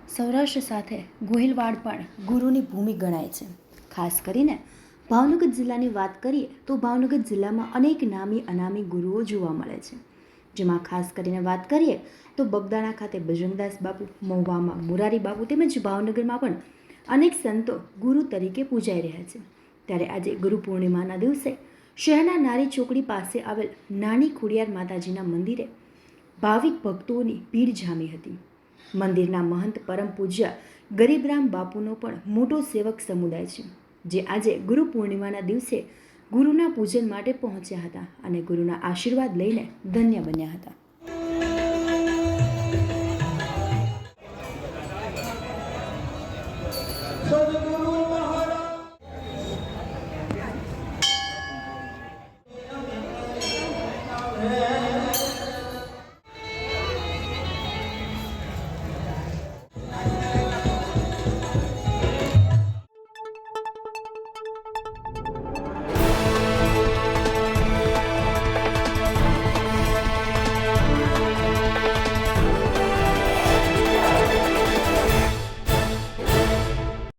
સૌરાષ્ટ્ર સાથે ગોહિલવાડ પણ ગુરુની ભૂમિ ગણાય છે. ખાસ કરીને ભાવનગર જિલ્લાની વાત કરીએ તો ભાવનગર જિલ્લામાં અનેક નામી અનામી ગુરુઓ જોવા મળે છે. જેમાં ખાસ કરીને વાત કરીએ તો બગદાણા ખાતે બજરંગદાસ બાપુ, મહુવામાં મોરારી બાપુ તેમજ ભાવનગરમાં પણ અનેક સંતો ગુરુ તરીકે પૂજાઈ રહ્યા છે. ત્યારે આજે ગુરુ પૂર્ણિમાના દિવસે શહેરના નારી ચોકડી પાસે આવેલ નાની ખોડિયાર માતાજીના મંદિરે ભાવિક ભક્તોની ભીડ જામી હતી. મંદિરના મહંત પરમ પૂજ્ય ગરીબરામ બાપુનો પણ મોટો સેવક સમુદાય છે, જે આજે ગુરુ પૂર્ણિમાના દિવસે ગુરુના પૂજન માટે પહોંચ્યા હતા અને ગુરુના આશીર્વાદ લઈને ધન્ય બન્યા હતા.